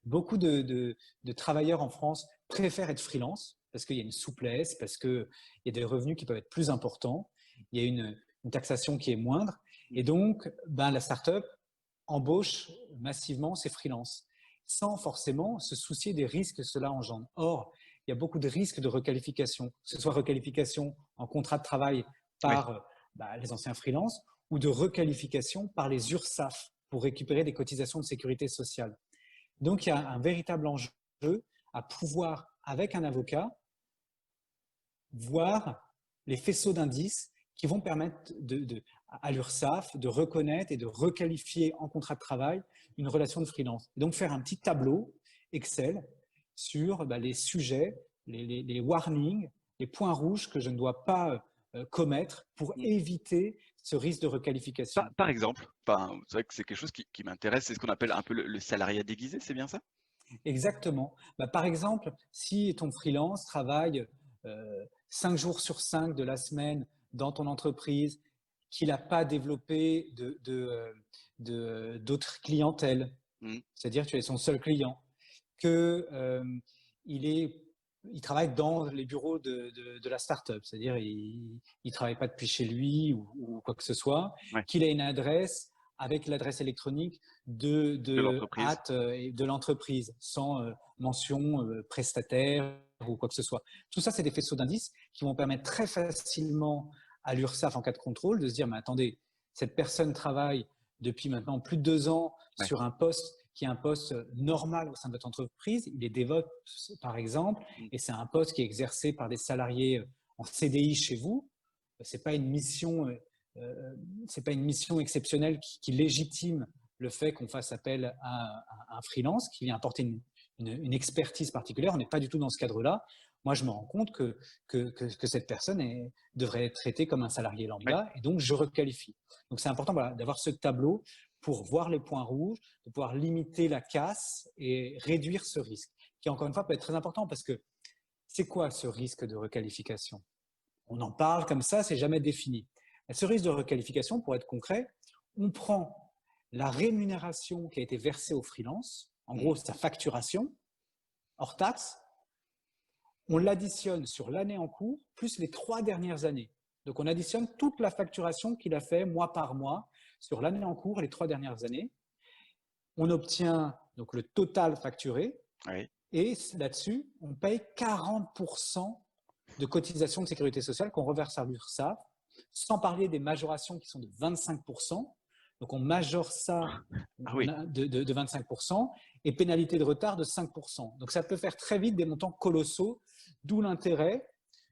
Beaucoup de travailleurs en France préfèrent être freelance parce qu'il y a une souplesse, parce qu'il y a des revenus qui peuvent être plus importants, il y a une taxation qui est moindre. Et donc, la startup embauche massivement ses freelances, sans forcément se soucier des risques que cela engendre. Or, il y a beaucoup de risques de requalification, que ce soit requalification en contrat de travail par les anciens freelances ou de requalification par les URSSAF pour récupérer des cotisations de sécurité sociale. Donc, il y a un véritable enjeu à pouvoir, avec un avocat, voir les faisceaux d'indices qui vont permettre à l'URSSAF de reconnaître et de requalifier en contrat de travail une relation de freelance. Et donc, faire un petit tableau Excel sur les sujets, les warnings, les points rouges que je ne dois pas commettre pour éviter ce risque de requalification. Par exemple, c'est vrai que c'est quelque chose qui m'intéresse, c'est ce qu'on appelle un peu le salariat déguisé, c'est bien ça? Exactement. Par exemple, si ton freelance travaille 5 jours sur 5 de la semaine dans ton entreprise, qu'il n'a pas développé d'autres clientèles, c'est-à-dire que tu es son seul client, qu'il travaille dans les bureaux de la start-up, c'est-à-dire il ne travaille pas depuis chez lui ou quoi que ce soit, qu'il a une adresse avec l'adresse électronique De l'entreprise. de l'entreprise, sans mention prestataire ou quoi que ce soit. Tout ça, c'est des faisceaux d'indices qui vont permettre très facilement à l'URSSAF, en cas de contrôle, de se dire, mais attendez, cette personne travaille depuis maintenant plus de 2 ans Ouais. sur un poste qui est un poste normal au sein de votre entreprise. Il est DevOps, par exemple, et c'est un poste qui est exercé par des salariés en CDI chez vous. C'est pas une mission exceptionnelle qui légitime le fait qu'on fasse appel à un freelance qui vient apporter une expertise particulière. On n'est pas du tout dans ce cadre-là. Moi, je me rends compte que cette personne devrait être traitée comme un salarié lambda, Ouais. et donc je requalifie. Donc, c'est important, voilà, d'avoir ce tableau pour voir les points rouges, de pouvoir limiter la casse et réduire ce risque, qui encore une fois peut être très important, parce que c'est quoi ce risque de requalification? On en parle comme ça, c'est jamais défini. Ce risque de requalification, pour être concret, on prend la rémunération qui a été versée au freelance, en gros sa facturation, hors taxe, on l'additionne sur l'année en cours, plus les 3 dernières années. Donc on additionne toute la facturation qu'il a fait mois par mois sur l'année en cours et les 3 dernières années. On obtient donc le total facturé, Ouais. et là-dessus, on paye 40% de cotisations de sécurité sociale qu'on reverse à l'URSSAF, sans parler des majorations qui sont de 25%. Donc, on majore ça Ah oui. de 25% et pénalité de retard de 5%. Donc, ça peut faire très vite des montants colossaux, d'où l'intérêt,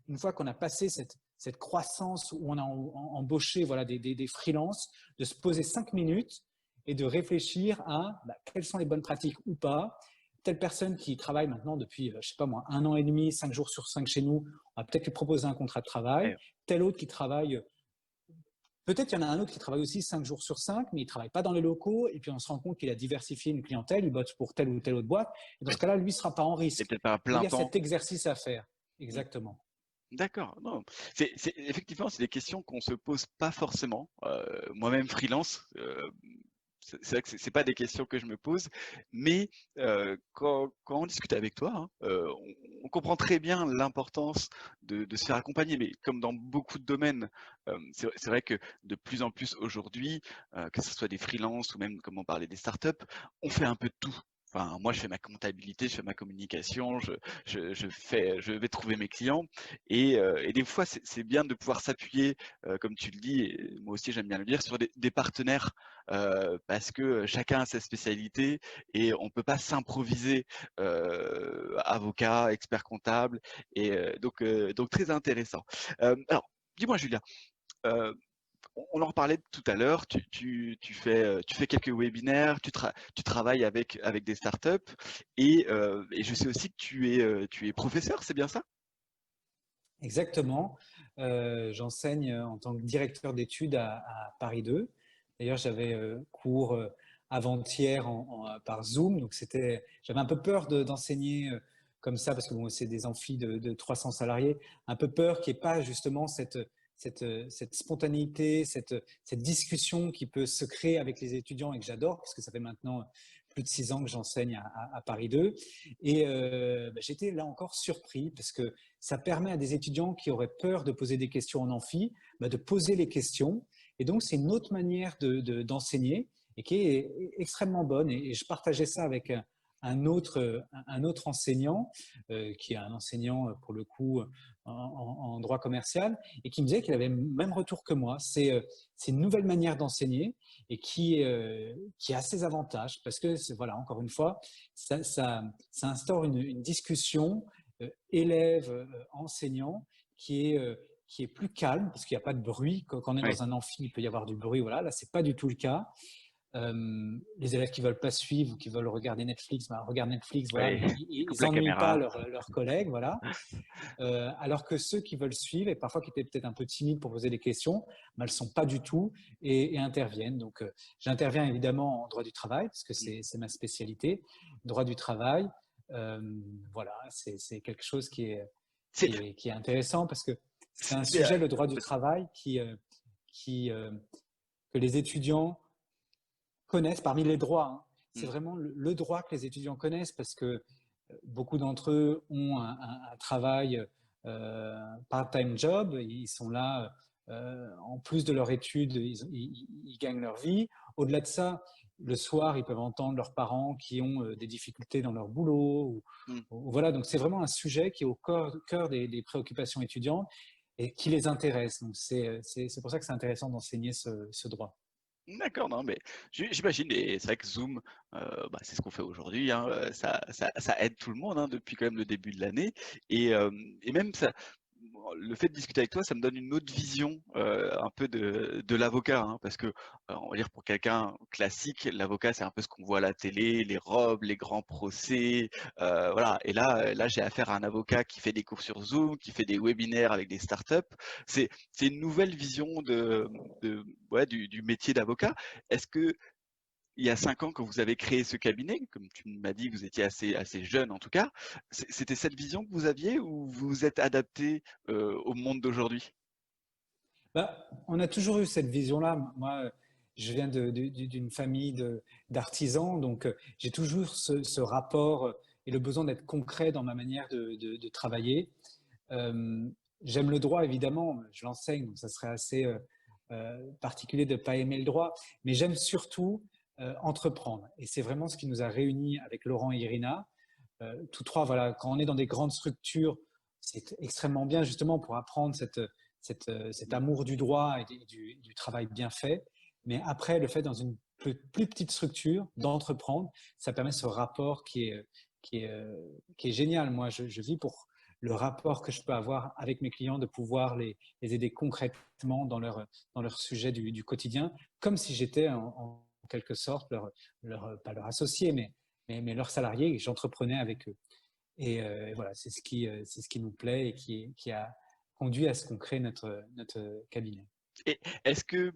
une fois qu'on a passé cette croissance où on a embauché voilà, des freelances, de se poser 5 minutes et de réfléchir à quelles sont les bonnes pratiques ou pas. Telle personne qui travaille maintenant depuis, je sais pas moi, 1 an et demi, 5 jours sur 5 chez nous, on va peut-être lui proposer un contrat de travail. Ouais. Tel autre qui travaille, peut-être il y en a un autre qui travaille aussi 5 jours sur 5, mais il ne travaille pas dans les locaux, et puis on se rend compte qu'il a diversifié une clientèle, il bosse pour telle ou telle autre boîte, et dans ce cas-là, lui ne sera pas en Et risque. peut-être pas à Mais plein il y a temps. cet exercice à faire. Exactement. D'accord. Non, effectivement, c'est des questions qu'on se pose pas forcément. Moi-même freelance, c'est vrai que c'est pas des questions que je me pose, mais quand on discute avec toi, hein, on comprend très bien l'importance de se faire accompagner. Mais comme dans beaucoup de domaines, c'est vrai que de plus en plus aujourd'hui, que ce soit des freelances ou même comme on parlait des startups, on fait un peu de tout. Enfin, moi, je fais ma comptabilité, je fais ma communication, je vais trouver mes clients, et des fois, c'est bien de pouvoir s'appuyer, comme tu le dis, et moi aussi j'aime bien le dire, sur des partenaires, parce que chacun a sa spécialité et on peut pas s'improviser avocat, expert comptable, et donc très intéressant. Alors, dis-moi Julien, euh, on en reparlait tout à l'heure, tu fais quelques webinaires, tu travailles avec des startups, et je sais aussi que tu es professeur, c'est bien ça? Exactement. J'enseigne en tant que directeur d'études à Paris 2. D'ailleurs, j'avais cours avant-hier par Zoom. Donc, j'avais un peu peur d'enseigner comme ça, parce que bon, c'est des amphis de 300 salariés. Un peu peur qu'il n'y ait pas justement cette spontanéité, cette discussion qui peut se créer avec les étudiants, et que j'adore, parce que ça fait maintenant plus de 6 ans que j'enseigne à Paris 2. Et j'étais là encore surpris, parce que ça permet à des étudiants qui auraient peur de poser des questions en amphi, de poser les questions. Et donc, c'est une autre manière d'enseigner, et qui est extrêmement bonne. Et je partageais ça avec un autre enseignant, qui est un enseignant, pour le coup, en droit commercial, et qui me disait qu'il avait le même retour que moi. C'est une nouvelle manière d'enseigner, et qui a ses avantages, parce que, voilà, encore une fois, ça instaure une discussion élève-enseignant qui est plus calme, parce qu'il n'y a pas de bruit. Quand on est Oui. dans un amphi, il peut y avoir du bruit. Voilà, là, c'est pas du tout le cas. Les élèves qui veulent pas suivre ou qui veulent regarder Netflix, regardent Netflix, voilà, Oui. mais Coupe ils la ennuient pas caméra. leurs collègues, voilà. Alors que ceux qui veulent suivre, et parfois qui étaient peut-être un peu timides pour poser des questions, elles ne sont pas du tout, et interviennent. Donc, j'interviens évidemment en droit du travail, parce que c'est ma spécialité. Droit du travail, voilà, c'est quelque chose qui est intéressant, parce que c'est un sujet, le droit du travail, que les étudiants connaissent parmi les droits. Hein. C'est vraiment le droit que les étudiants connaissent, parce que beaucoup d'entre eux ont un travail part-time job. Ils sont là en plus de leur étude, ils gagnent leur vie. Au-delà de ça, le soir, ils peuvent entendre leurs parents qui ont des difficultés dans leur boulot. Mmh. Voilà, donc c'est vraiment un sujet qui est au cœur des préoccupations étudiantes et qui les intéresse. Donc c'est pour ça que c'est intéressant d'enseigner ce droit. D'accord, non, mais j'imagine, et c'est vrai que Zoom, c'est ce qu'on fait aujourd'hui, hein, ça aide tout le monde, hein, depuis quand même le début de l'année, et même ça, le fait de discuter avec toi, ça me donne une autre vision un peu de l'avocat, hein, parce que on va dire pour quelqu'un classique, l'avocat c'est un peu ce qu'on voit à la télé, les robes, les grands procès, voilà. Et là j'ai affaire à un avocat qui fait des cours sur Zoom, qui fait des webinaires avec des startups. C'est une nouvelle vision ouais, du métier d'avocat. Est-ce que il y a 5 ans, quand vous avez créé ce cabinet, comme tu m'as dit, vous étiez assez jeune en tout cas, c'était cette vision que vous aviez ou vous vous êtes adapté au monde d'aujourd'hui? Bah, on a toujours eu cette vision-là. Moi, je viens d'une famille d'artisans, donc j'ai toujours ce rapport et le besoin d'être concret dans ma manière de travailler. Euh, J'aime le droit, évidemment, je l'enseigne, donc ça serait assez particulier de ne pas aimer le droit, mais j'aime surtout entreprendre. Et c'est vraiment ce qui nous a réunis avec Laurent et Irina. Tous trois, voilà, quand on est dans des grandes structures, c'est extrêmement bien justement pour apprendre cet amour du droit et du travail bien fait. Mais après, le fait dans une plus petite structure d'entreprendre, ça permet ce rapport qui est génial. Moi, je vis pour le rapport que je peux avoir avec mes clients, de pouvoir les aider concrètement dans leur sujet du quotidien, comme si j'étais en quelque sorte pas leur associé, mais leurs salariés et que j'entreprenais avec eux. Et voilà, c'est ce qui nous plaît et qui a conduit à ce qu'on crée notre cabinet. Et est-ce que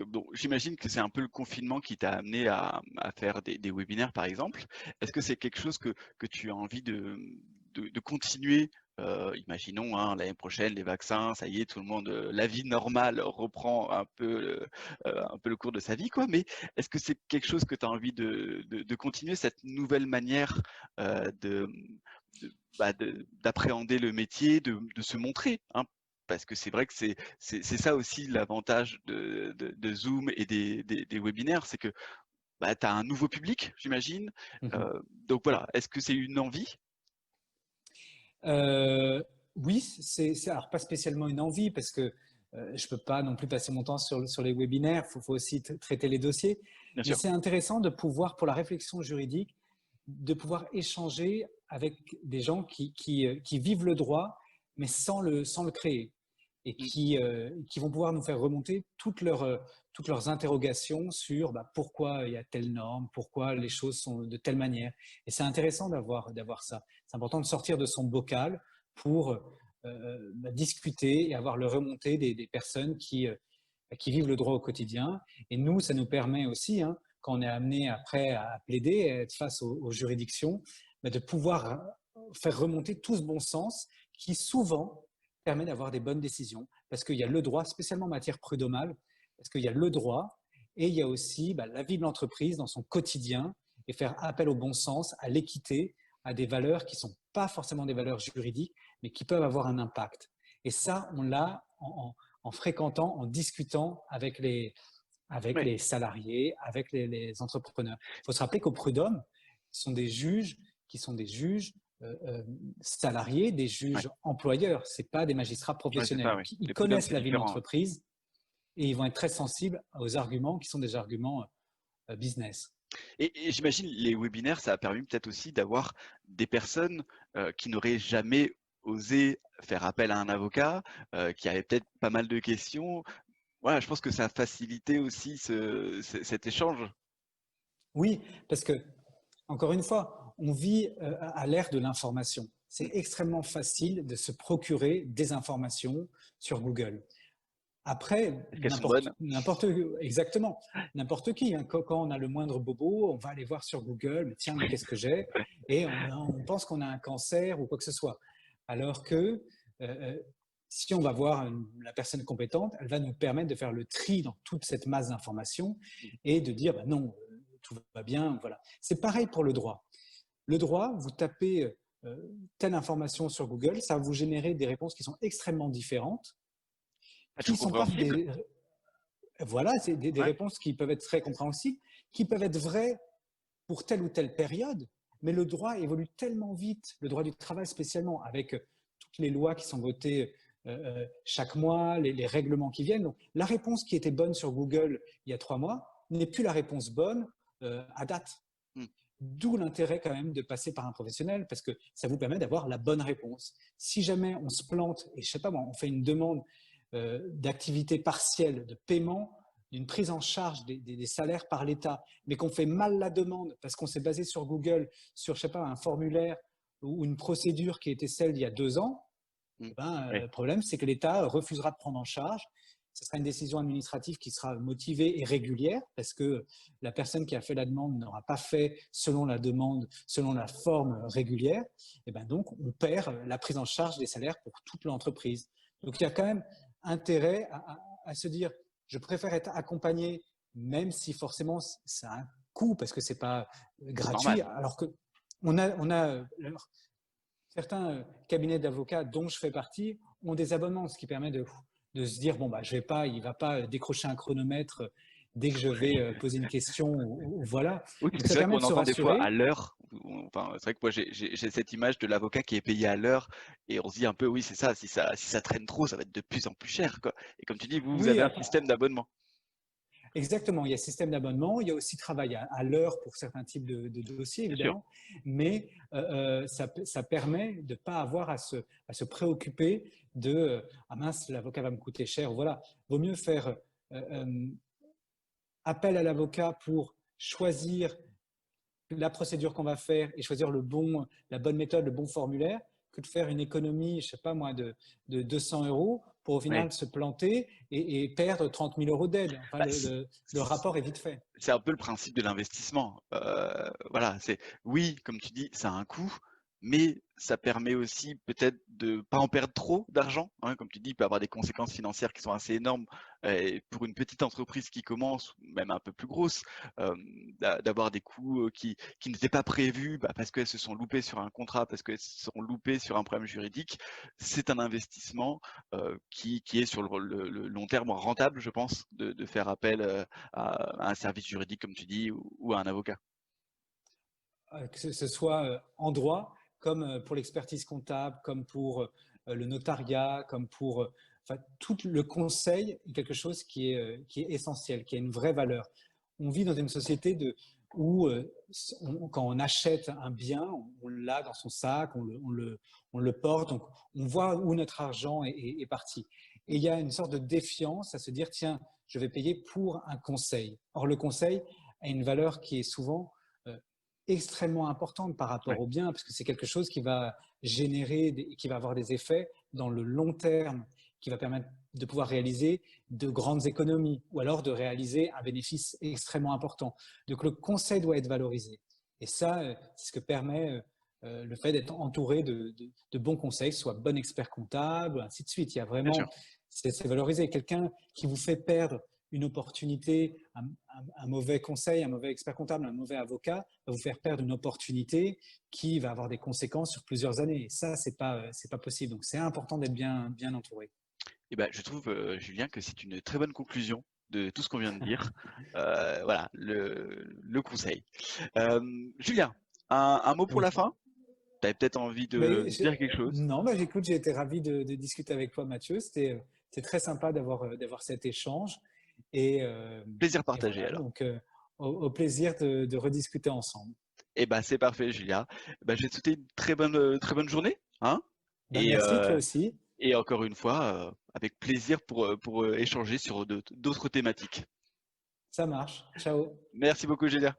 bon, j'imagine que c'est un peu le confinement qui t'a amené à faire des webinaires, par exemple. Est-ce que c'est quelque chose que tu as envie de continuer? Imaginons, hein, l'année prochaine, les vaccins, ça y est, tout le monde, la vie normale reprend un peu le cours de sa vie, quoi. Mais est-ce que c'est quelque chose que tu as envie de continuer, cette nouvelle manière d'appréhender le métier, de se montrer, hein? Parce que c'est vrai que c'est ça aussi l'avantage de Zoom et des webinaires, c'est que bah, tu as un nouveau public, j'imagine. Mhm. Donc voilà, est-ce que c'est une envie? Euh, oui, alors pas spécialement une envie parce que je peux pas non plus passer mon temps sur les webinaires. Faut aussi traiter les dossiers. Bien Mais sûr. c'est intéressant de pouvoir, pour la réflexion juridique, de pouvoir échanger avec des gens qui vivent le droit, mais sans le créer, et Mmh. qui vont pouvoir nous faire remonter toutes leurs interrogations sur pourquoi il y a telle norme, pourquoi les choses sont de telle manière. Et c'est intéressant d'avoir ça. C'est important de sortir de son bocal pour discuter et avoir le remonté des personnes qui vivent le droit au quotidien. Et nous, ça nous permet aussi, hein, quand on est amené après à plaider, à être face aux juridictions, de pouvoir faire remonter tout ce bon sens qui souvent permet d'avoir des bonnes décisions. Parce qu'il y a le droit, spécialement en matière prud'homale, parce qu'il y a le droit et il y a aussi la vie de l'entreprise dans son quotidien et faire appel au bon sens, à l'équité, à des valeurs qui ne sont pas forcément des valeurs juridiques, mais qui peuvent avoir un impact. Et ça, on l'a en fréquentant, en discutant avec Ouais, les salariés, avec les entrepreneurs. Il faut se rappeler qu'au prud'homme, qui sont des juges salariés, des ouais, juges employeurs. C'est pas des magistrats ouais, c'est professionnels. ça, oui. Donc, ils Les prud'hommes, connaissent c'est la vie de différent. l'entreprise et ils vont être très sensibles aux arguments qui sont des arguments business. Et j'imagine les webinaires, ça a permis peut-être aussi d'avoir des personnes qui n'auraient jamais osé faire appel à un avocat, qui avaient peut-être pas mal de questions. Voilà, je pense que ça a facilité aussi cet échange. Oui, parce que, encore une fois, on vit à l'ère de l'information. C'est Mmh. extrêmement facile de se procurer des informations sur Google. Après, Est-ce qu'elles sont bonnes? exactement, n'importe qui, hein. Quand on a le moindre bobo, on va aller voir sur Google, mais tiens, mais qu'est-ce que j'ai? Et on pense qu'on a un cancer ou quoi que ce soit. Alors que si on va voir la personne compétente, elle va nous permettre de faire le tri dans toute cette masse d'informations et de dire, non, tout va bien, voilà. C'est pareil pour le droit. Le droit, vous tapez telle information sur Google, ça va vous générer des réponses qui sont extrêmement différentes Pas qui toujours sont pas compréhensible. des, voilà, c'est des Ouais. réponses qui peuvent être très compréhensibles, qui peuvent être vraies pour telle ou telle période, mais le droit évolue tellement vite, le droit du travail spécialement, avec toutes les lois qui sont votées chaque mois, les règlements qui viennent. Donc, la réponse qui était bonne sur Google il y a 3 mois n'est plus la réponse bonne à date. Mm. D'où l'intérêt quand même de passer par un professionnel, parce que ça vous permet d'avoir la bonne réponse. Si jamais on se plante, et je sais pas moi, on fait une demande d'activité partielle, de paiement, d'une prise en charge des salaires par l'État, mais qu'on fait mal la demande parce qu'on s'est basé sur Google, sur, je sais pas, un formulaire ou une procédure qui était celle d'il y a 2 ans, Mm. eh ben, Ouais. le problème, c'est que l'État refusera de prendre en charge. Ce sera une décision administrative qui sera motivée et régulière parce que la personne qui a fait la demande n'aura pas fait selon la demande, selon la forme régulière. Et ben donc, on perd la prise en charge des salaires pour toute l'entreprise. Donc, il y a quand même intérêt à se dire, je préfère être accompagné, même si forcément ça a un coût parce que c'est pas C'est gratuit. normal. Alors que on a certains cabinets d'avocats dont je fais partie ont des abonnements, ce qui permet de se dire bon bah je vais pas, il va pas décrocher un chronomètre dès que je vais poser une question ou voilà. Oui, parce Donc que ça c'est vrai permet qu'on de se entend des fois à rassurer. l'heure. Enfin, c'est vrai que moi j'ai cette image de l'avocat qui est payé à l'heure et on se dit un peu oui c'est ça. Si ça traîne trop, ça va être de plus en plus cher quoi. Et comme tu dis, vous Oui, avez un système d'abonnement. exactement. Il y a système d'abonnement, il y a aussi travail à l'heure pour certains types de dossiers Bien sûr. évidemment, mais ça permet de ne pas avoir à se préoccuper de ah mince l'avocat va me coûter cher. Voilà, vaut mieux faire appel à l'avocat pour choisir la procédure qu'on va faire et choisir la bonne méthode, le bon formulaire, que de faire une économie, je sais pas moi, de 200 euros pour au Ouais. final se planter et perdre 30 000 euros d'aide. Enfin, Bah, le rapport est vite fait. c'est un peu le principe de l'investissement. Voilà, c'est oui, comme tu dis, ça a un coût, mais ça permet aussi peut-être de pas en perdre trop d'argent. Hein, comme tu dis, il peut avoir des conséquences financières qui sont assez énormes pour une petite entreprise qui commence, ou même un peu plus grosse, d'avoir des coûts qui n'étaient pas prévus parce qu'elles se sont loupées sur un contrat, parce qu'elles se sont loupées sur un problème juridique. C'est un investissement qui est sur le long terme rentable, je pense, de faire appel à un service juridique, comme tu dis, ou à un avocat. Que ce soit en droit, comme pour l'expertise comptable, comme pour le notariat, comme pour enfin, tout le conseil est quelque chose qui est essentiel, qui a une vraie valeur. On vit dans une société où quand on achète un bien, on l'a dans son sac, on le porte, donc on voit où notre argent est parti. Et il y a une sorte de défiance à se dire, tiens, je vais payer pour un conseil. Or, le conseil a une valeur qui est souvent extrêmement importante par rapport Ouais, au bien, parce que c'est quelque chose qui va qui va avoir des effets dans le long terme, qui va permettre de pouvoir réaliser de grandes économies ou alors de réaliser un bénéfice extrêmement important. Donc le conseil doit être valorisé. Et ça, c'est ce que permet le fait d'être entouré de bons conseils, soit bon expert comptable, ainsi de suite. Il y a bien sûr. vraiment, c'est valorisé. Quelqu'un qui vous fait perdre une opportunité, un mauvais conseil, un mauvais expert comptable, un mauvais avocat va vous faire perdre une opportunité qui va avoir des conséquences sur plusieurs années. Et ça, c'est pas possible. Donc, c'est important d'être bien entouré. Et ben, je trouve, Julien, que c'est une très bonne conclusion de tout ce qu'on vient de dire. Voilà, le conseil. Julien, un mot pour la Oui. fin? Tu avais peut-être envie de Mais dire quelque chose? non, bah, j'écoute, j'ai été ravi de discuter avec toi, Mathieu. C'était très sympa d'avoir cet échange. Et, euh, Plaisir et partagé voilà, alors. donc au plaisir de rediscuter ensemble. Et ben, c'est parfait, Julien. Ben, je vais te souhaiter une très bonne journée, hein? Ben, Et, merci, toi euh, aussi. et encore une fois, avec plaisir pour échanger sur d'autres thématiques. Ça marche. Ciao. Merci beaucoup, Julien.